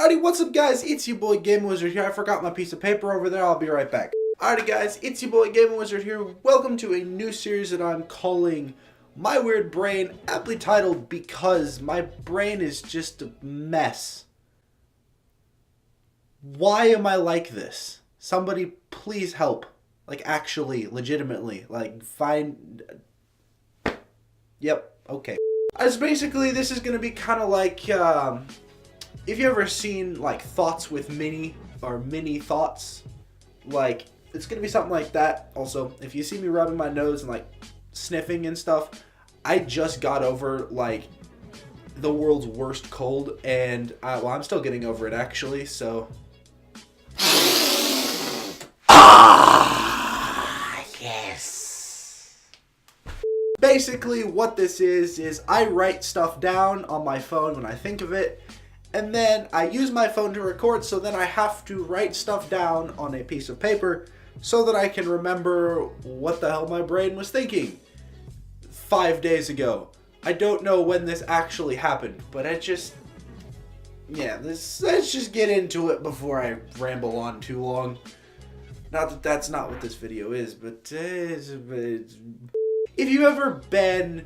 Alrighty, what's up guys? It's your boy Game Wizard here. I forgot my piece of paper over there. I'll be right back. Alrighty guys, it's your boy Game Wizard here. Welcome to a new series that I'm calling My Weird Brain, aptly titled because my brain is just a mess. Why am I like this? Somebody please help. Like actually, legitimately, like find... Yep, okay. As basically, this is gonna be kind of like, if you ever seen like Thoughts with Minnie or Mini Thoughts, like it's gonna be something like that. Also, if you see me rubbing my nose and like sniffing and stuff, I just got over like the world's worst cold, and well, I'm still getting over it actually. So, yes. Basically, what this is I write stuff down on my phone when I think of it. And then I use my phone to record, so then I have to write stuff down on a piece of paper so that I can remember what the hell my brain was thinking 5 days ago. I don't know when this actually happened, but let's just get into it before I ramble on too long. Not that that's not what this video is, but if you've ever been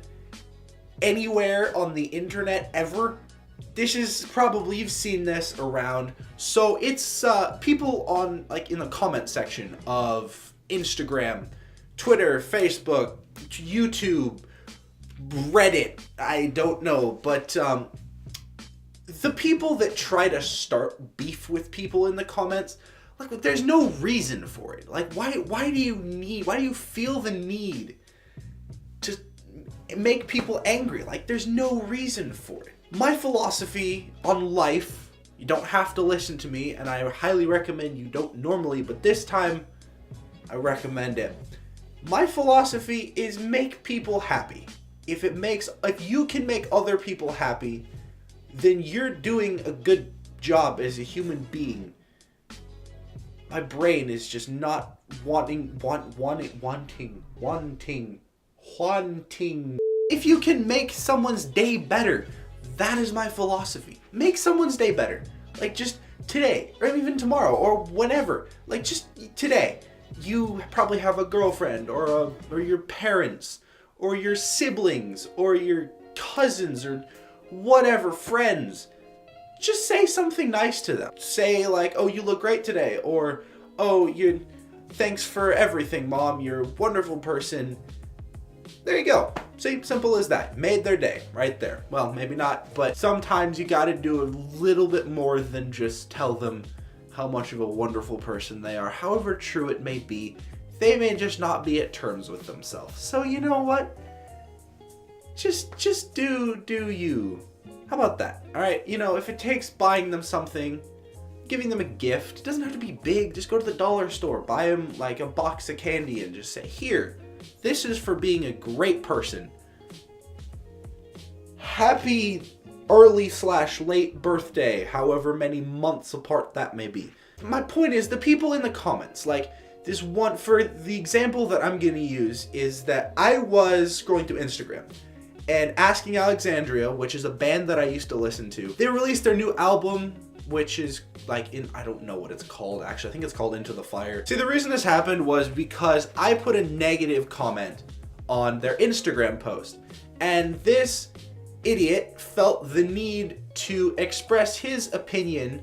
anywhere on the internet ever, this is probably, you've seen this around. So it's people on, like, in the comment section of Instagram, Twitter, Facebook, YouTube, Reddit, I don't know, but the people that try to start beef with people in the comments, like, there's no reason for it. Like, why do you feel the need to make people angry? Like, there's no reason for it. My philosophy on life, you don't have to listen to me, and I highly recommend you don't normally, but this time, I recommend it. My philosophy is make people happy. If you can make other people happy, then you're doing a good job as a human being. My brain is just not wanting. If you can make someone's day better, that is my philosophy. Make someone's day better. Like, just today, or even tomorrow, or whenever. Like, just today. You probably have a girlfriend, or your parents, or your siblings, or your cousins, or whatever, friends. Just say something nice to them. Say, like, oh, you look great today, or, oh, thanks for everything, Mom, you're a wonderful person. There you go. See, simple as that. Made their day right there. Well, maybe not, but sometimes you gotta do a little bit more than just tell them how much of a wonderful person they are. However true it may be, they may just not be at terms with themselves. So you know what? Just do you. How about that? All right, you know, if it takes buying them something, giving them a gift, it doesn't have to be big. Just go to the dollar store, buy them like a box of candy and just say, here, this is for being a great person. Happy early/late birthday, however many months apart that may be. My point is, the people in the comments, like this one, for the example that I'm going to use is that I was scrolling through Instagram and Asking Alexandria, which is a band that I used to listen to, they released their new album, which is like I don't know what it's called actually. I think it's called Into the Fire. See, the reason this happened was because I put a negative comment on their Instagram post, and this idiot felt the need to express his opinion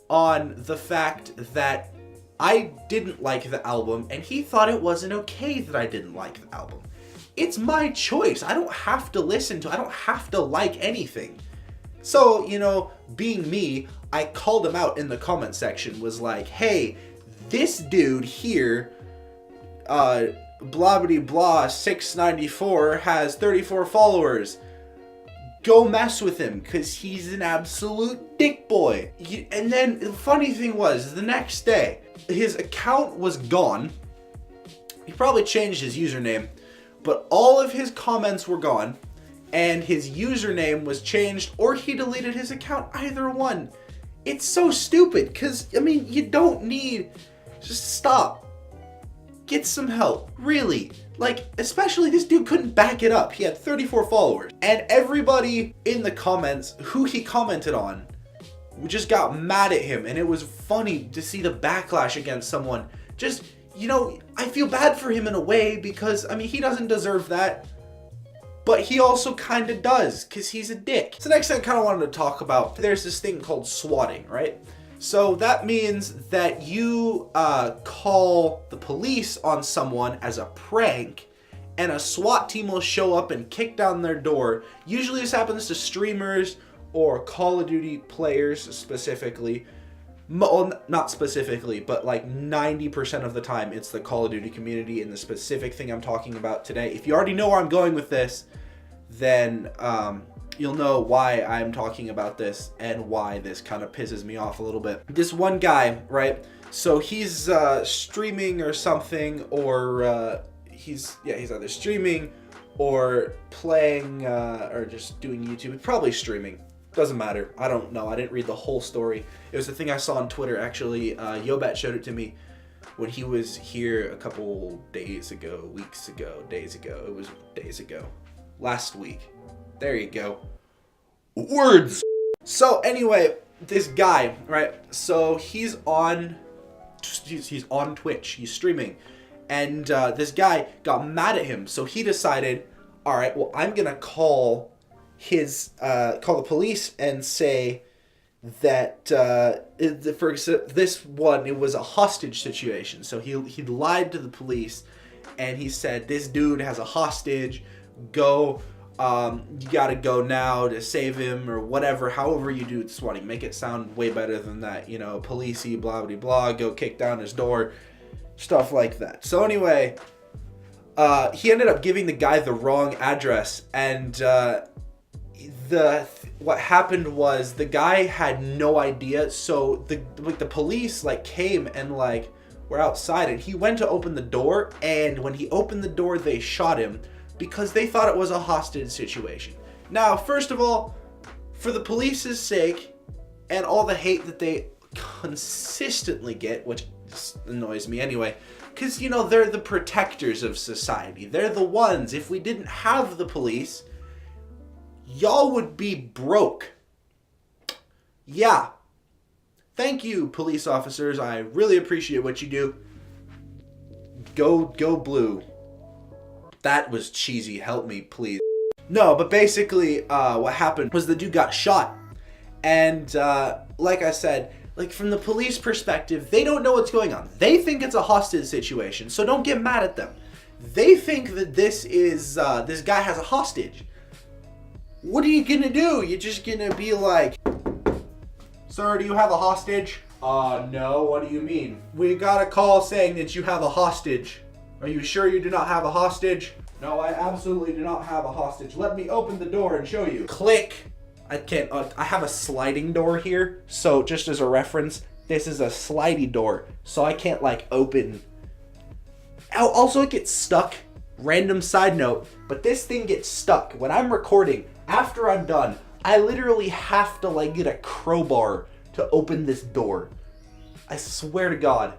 on the fact that I didn't like the album, and he thought it wasn't okay that I didn't like the album. It's my choice. I don't have to listen to, I don't have to like anything. So, you know, being me, I called him out in the comment section, was like, hey, this dude here, blobbity blah 694 has 34 followers. Go mess with him, because he's an absolute dick boy. And then the funny thing was, the next day, his account was gone. He probably changed his username, but all of his comments were gone. And his username was changed, or he deleted his account, either one. It's so stupid, because, I mean, you don't need, just stop. Get some help, really. Like, especially this dude couldn't back it up. He had 34 followers. And everybody in the comments who he commented on just got mad at him, and it was funny to see the backlash against someone. Just, you know, I feel bad for him in a way because, I mean, he doesn't deserve that, but he also kind of does because he's a dick. So next thing I kind of wanted to talk about, there's this thing called swatting, right? So that means that you call the police on someone as a prank, and a SWAT team will show up and kick down their door. Usually this happens to streamers or Call of Duty players specifically. Well, not specifically, but like 90% of the time it's the Call of Duty community and the specific thing I'm talking about today. If you already know where I'm going with this, then you'll know why I'm talking about this and why this kind of pisses me off a little bit. This one guy, right? So he's streaming or something, or he's either streaming or playing or just doing YouTube. Probably streaming. Doesn't matter. I don't know. I didn't read the whole story. It was the thing I saw on Twitter, actually. Yobat showed it to me when he was here a couple days ago, weeks ago, days ago. It was days ago. Last week. There you go. Words! So anyway, this guy, right? So he's on Twitch. He's streaming. And this guy got mad at him. So he decided, all right, well, I'm going to call the police and say that for this one, it was a hostage situation. So he lied to the police and he said, this dude has a hostage, go, you gotta go now to save him, or whatever, however you do swatting. Make it sound way better than that, you know, policey, blah, blah, blah, go kick down his door, stuff like that. So anyway, he ended up giving the guy the wrong address, and what happened was the guy had no idea. So the police came and were outside, and he went to open the door, and when he opened the door they shot him because they thought it was a hostage situation. Now, first of all, for the police's sake and all the hate that they consistently get, which just annoys me anyway, because you know they're the protectors of society. They're the ones, if we didn't have the police, y'all would be broke. Yeah. Thank you, police officers. I really appreciate what you do. Go blue. That was cheesy. Help me, please. No, but basically, what happened was the dude got shot. And, like I said, from the police perspective, they don't know what's going on. They think it's a hostage situation, so don't get mad at them. They think that this guy has a hostage. What are you gonna do? You're just gonna be like, sir, do you have a hostage? No, what do you mean? We got a call saying that you have a hostage. Are you sure you do not have a hostage? No, I absolutely do not have a hostage. Let me open the door and show you. Click. I can't, I have a sliding door here. So just as a reference, this is a slidey door. So I can't open. Also it gets stuck. Random side note, but this thing gets stuck. When I'm recording, after I'm done, I literally have to get a crowbar to open this door. I swear to God.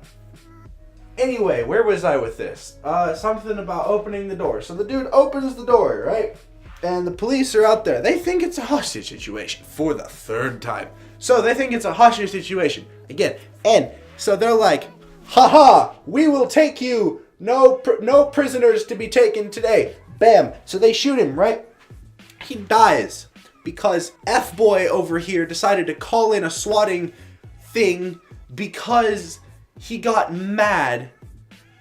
Anyway, where was I with this? Something about opening the door. So the dude opens the door, right? And the police are out there. They think it's a hostage situation for the third time. So they think it's a hostage situation again. And so they're like, haha, we will take you. No prisoners to be taken today. Bam. So they shoot him, right? He dies because F-boy over here decided to call in a swatting thing because he got mad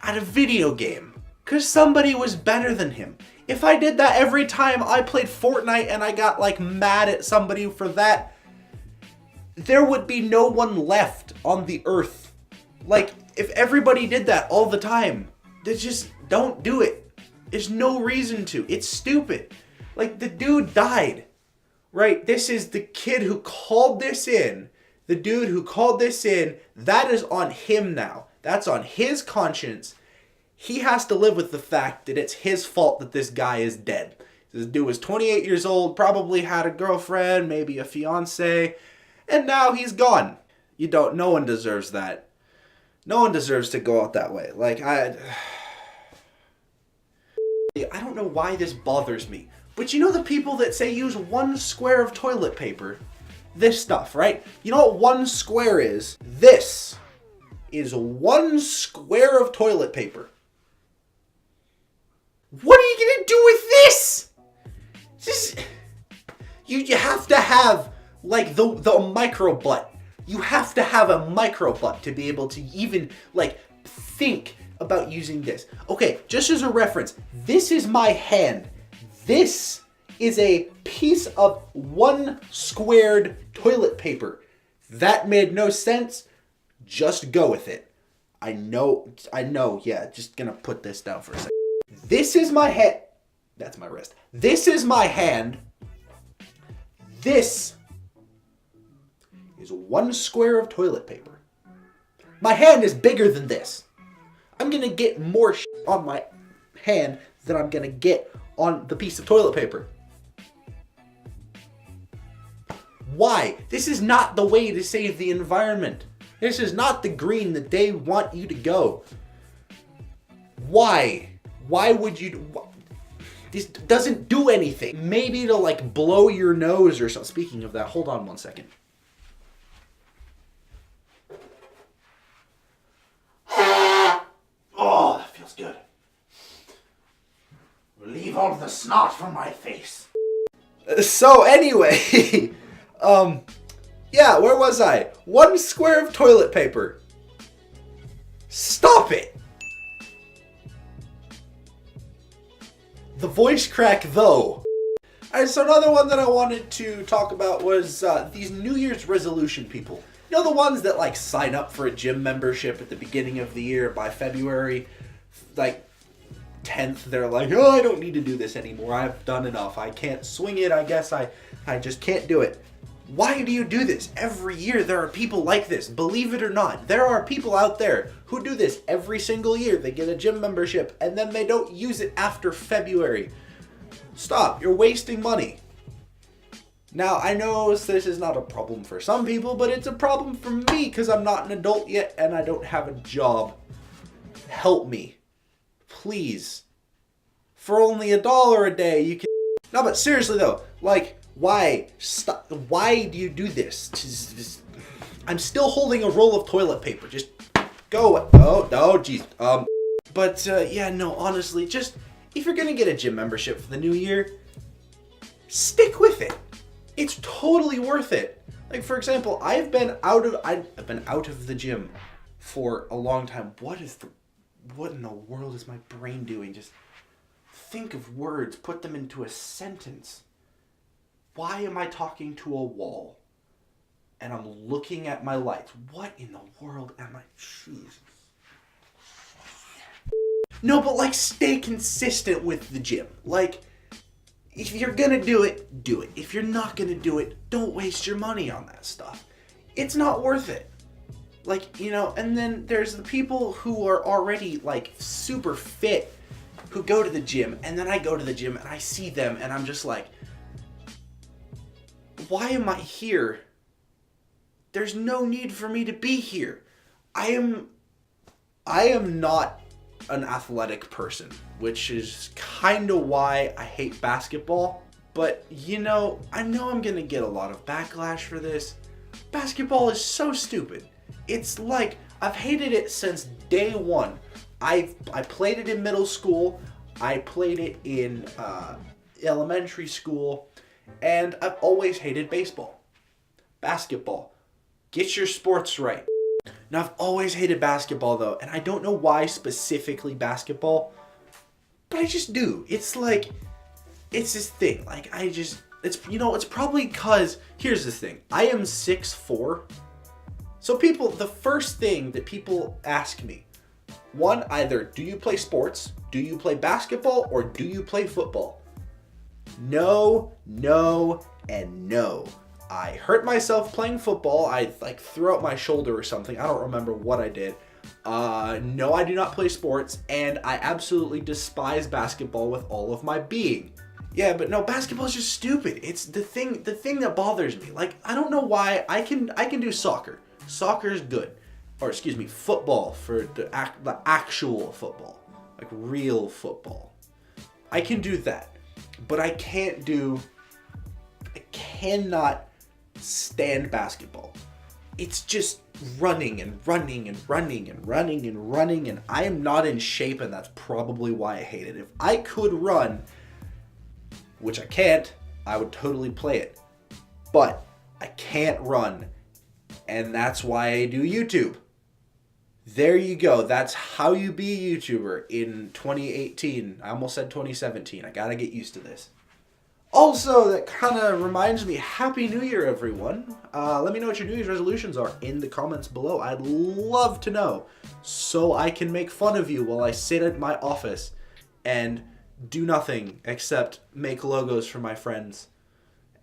at a video game because somebody was better than him. If I did that every time I played Fortnite and I got mad at somebody for that, there would be no one left on the earth. If everybody did that all the time, they just don't do it. There's no reason to. It's stupid. The dude died, right? This is the kid who called this in. The dude who called this in, that is on him now. That's on his conscience. He has to live with the fact that it's his fault that this guy is dead. This dude was 28 years old, probably had a girlfriend, maybe a fiance, and now he's gone. No one deserves that. No one deserves to go out that way. I don't know why this bothers me, but you know the people that say use one square of toilet paper? this stuff, right? You know what 1 square is? This is 1 square of toilet paper. What are you gonna do with this? You have to have like the micro butt. You have to have a micro butt to be able to even like think about using this. Okay, just as a reference, this is my hand. This is a piece of 1 squared toilet paper. That made no sense. Just go with it. I know, yeah, just gonna put this down for a second. This is my hand. That's my wrist. This is my hand. This is 1 square of toilet paper. My hand is bigger than this. I'm gonna get more shit on my hand than I'm gonna get on the piece of toilet paper. Why? This is not the way to save the environment. This is not the green that they want you to go. Why? Why would you? This doesn't do anything. Maybe to like blow your nose or something. Speaking of that, hold on 1 second. Oh, that feels good. Relieve all the snot from my face. So anyway, yeah, where was I? 1 square of toilet paper. Stop it. The voice crack, though. Alright, so another one that I wanted to talk about was these New Year's resolution people. You know, the ones that like sign up for a gym membership at the beginning of the year. By February, like 10th, they're like, oh, I don't need to do this anymore. I've done enough. I can't swing it. I guess I just can't do it. Why do you do this? Every year there are people like this. Believe it or not, there are people out there who do this every single year. They get a gym membership and then they don't use it after February. Stop. You're wasting money. Now, I know this is not a problem for some people, but it's a problem for me because I'm not an adult yet and I don't have a job. Help me. Please. For only $1 a day, you can... No, but seriously though, like... Why? Stop. Why do you do this? I'm still holding a roll of toilet paper. Just go. Oh, jeez. But yeah, no, honestly, just if you're gonna get a gym membership for the new year, stick with it. It's totally worth it. Like for example, I've been out of the gym for a long time. What in the world is my brain doing? Just think of words, put them into a sentence. Why am I talking to a wall? And I'm looking at my lights. What in the world am I? Jesus. No, but like stay consistent with the gym. Like, if you're gonna do it, do it. If you're not gonna do it, don't waste your money on that stuff. It's not worth it. Like, you know, and then there's the people who are already like super fit who go to the gym, and then I go to the gym and I see them and I'm just like, why am I here? There's no need for me to be here. I am not an athletic person, which is kind of why I hate basketball. But, you know I'm going to get a lot of backlash for this. Basketball is so stupid. It's like, I've hated it since day one. I played it in middle school. I played it in elementary school. And I've always hated baseball. Basketball. Get your sports right. Now, I've always hated basketball, though, and I don't know why specifically basketball, but I just do. It's like, it's this thing. Like, it's probably because, here's the thing. I am 6'4". So the first thing that people ask me, one, either do you play sports, do you play basketball, or do you play football? No, no, and no. I hurt myself playing football. I threw out my shoulder or something. I don't remember what I did. No, I do not play sports, and I absolutely despise basketball with all of my being. Yeah, but no, basketball is just stupid. It's the thing that bothers me. Like, I don't know why. I can do soccer. Soccer is good. Or excuse me, football for the actual football. Like real football. I can do that. But I cannot stand basketball. It's just running and running and running and running and running, and I am not in shape, and that's probably why I hate it. If I could run, which I can't, I would totally play it. But I can't run, and that's why I do YouTube. There you go. That's how you be a YouTuber in 2018. I almost said 2017. I gotta get used to this. Also, that kind of reminds me, Happy New Year, everyone. Let me know what your New Year's resolutions are in the comments below. I'd love to know, so I can make fun of you while I sit at my office and do nothing except make logos for my friends.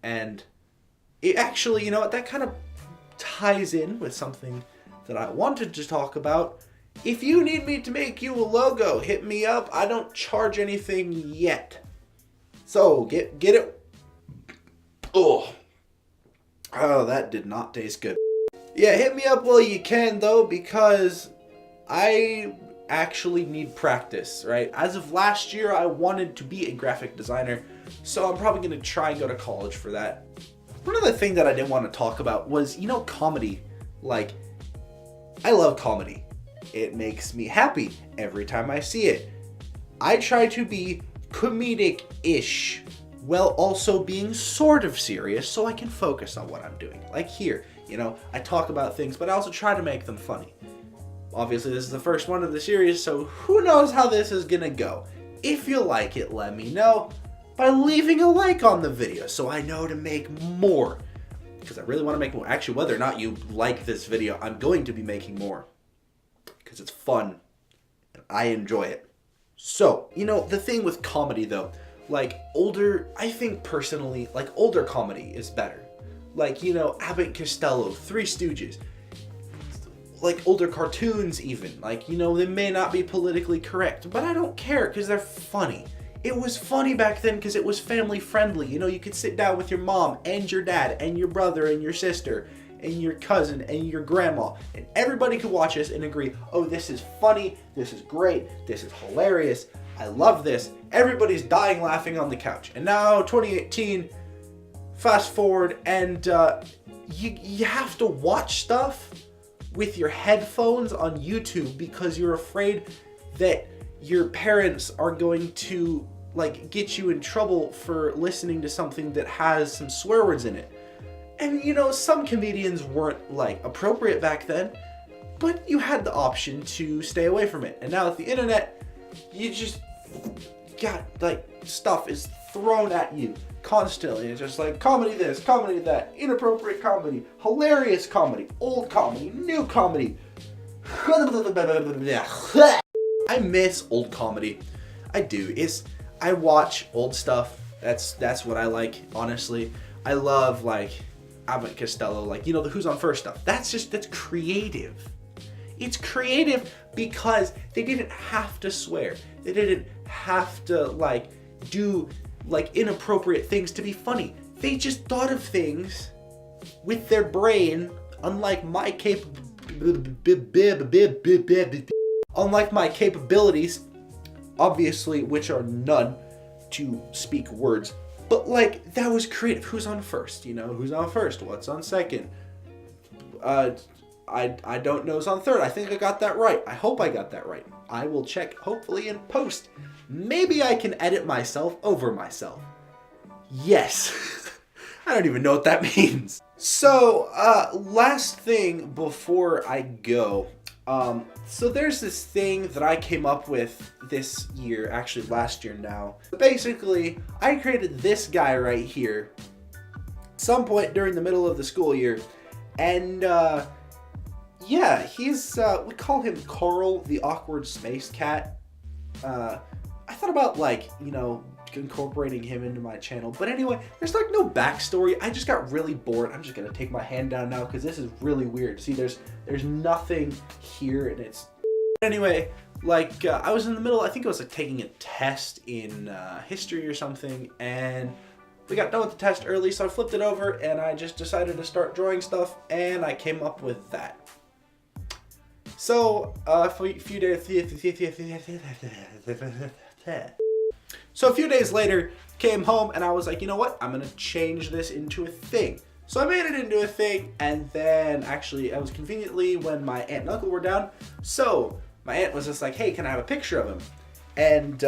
And it actually, you know what, that kind of ties in with something that I wanted to talk about. If you need me to make you a logo, hit me up. I don't charge anything yet. So, get it. Oh, that did not taste good. Yeah, hit me up while you can, though, because I actually need practice, right? As of last year, I wanted to be a graphic designer, so I'm probably going to try and go to college for that. One other thing that I didn't want to talk about was, you know, comedy. Like, I love comedy. It makes me happy every time I see it. I try to be comedic-ish while also being sort of serious so I can focus on what I'm doing. Like here, you know, I talk about things, but I also try to make them funny. Obviously, this is the first one of the series, so who knows how this is gonna go. If you like it, let me know by leaving a like on the video so I know to make more. Because I really want to make more. Actually, whether or not you like this video, I'm going to be making more. Because it's fun. And I enjoy it. So, you know, the thing with comedy, though, like, I think personally, like, older comedy is better. Like, you know, Abbott and Costello, Three Stooges. Like, older cartoons, even. Like, you know, they may not be politically correct, but I don't care, because they're funny. It was funny back then because it was family friendly. You know, you could sit down with your mom and your dad and your brother and your sister and your cousin and your grandma, and everybody could watch this and agree, oh, this is funny, this is great, this is hilarious, I love this. Everybody's dying laughing on the couch. And now 2018, fast forward, and you have to watch stuff with your headphones on YouTube because you're afraid that your parents are going to, like, get you in trouble for listening to something that has some swear words in it. And, you know, some comedians weren't, like, appropriate back then, but you had the option to stay away from it. And now with the internet, you just got, like, stuff is thrown at you constantly. It's just like, comedy this, comedy that, inappropriate comedy, hilarious comedy, old comedy, new comedy. I miss old comedy. I do. I watch old stuff. That's what I like, honestly. I love, like, Abbott and Costello, like, you know, the Who's on First stuff. That's creative. It's creative because they didn't have to swear. They didn't have to, like, do, like, inappropriate things to be funny. They just thought of things with their brain, unlike my capabilities, obviously, which are none, to speak words. But, like, that was creative. Who's on first? You know, who's on first? What's on second? I don't know who's on third. I think I got that right. I hope I got that right. I will check, hopefully, in post. Maybe I can edit myself over myself. Yes. I don't even know what that means. So, last thing before I go. So there's this thing that I came up with this year, actually last year now. Basically, I created this guy right here some point during the middle of the school year. And, yeah, he's, we call him Carl, the awkward space cat. I thought about, like, you know, incorporating him into my channel. But anyway, there's, like, no backstory. I just got really bored. I'm just gonna take my hand down now because this is really weird. See, there's nothing here, and it's... Anyway, like, I was in the middle, I think I was, like, taking a test in history or something, and we got done with the test early, so I flipped it over, and I just decided to start drawing stuff, and I came up with that. So, a few days later, came home, and I was like, you know what? I'm gonna change this into a thing. So I made it into a thing, and then actually it was conveniently when my aunt and uncle were down. So my aunt was just like, hey, can I have a picture of him? And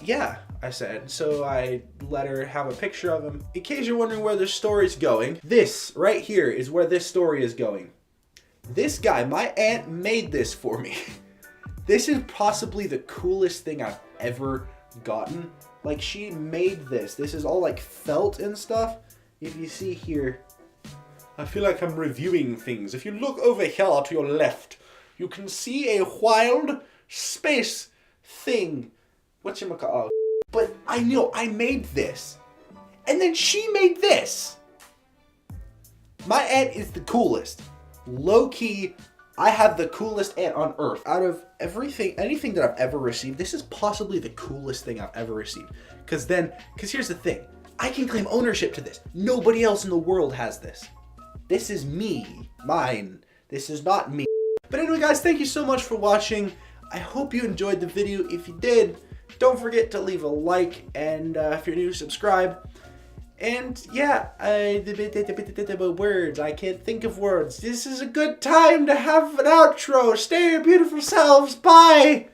yeah, I said. So I let her have a picture of him. In case you're wondering where this story's going, this right here is where this story is going. This guy, my aunt made this for me. This is possibly the coolest thing I've ever gotten. Like, she made this. This is all like felt and stuff. If you see here, I feel like I'm reviewing things. If you look over here to your left, you can see a wild space thing. Whatchamacallit? But I know I made this. And then she made this. My aunt is the coolest. Low-key, I have the coolest aunt on earth. Out of anything that I've ever received, this is possibly the coolest thing I've ever received. Because here's the thing. I can claim ownership to this. Nobody else in the world has this. This is me. Mine. This is not me. But anyway, guys, thank you so much for watching. I hope you enjoyed the video. If you did, don't forget to leave a like, and if you're new, subscribe. And yeah, words. I can't think of words. This is a good time to have an outro. Stay your beautiful selves. Bye.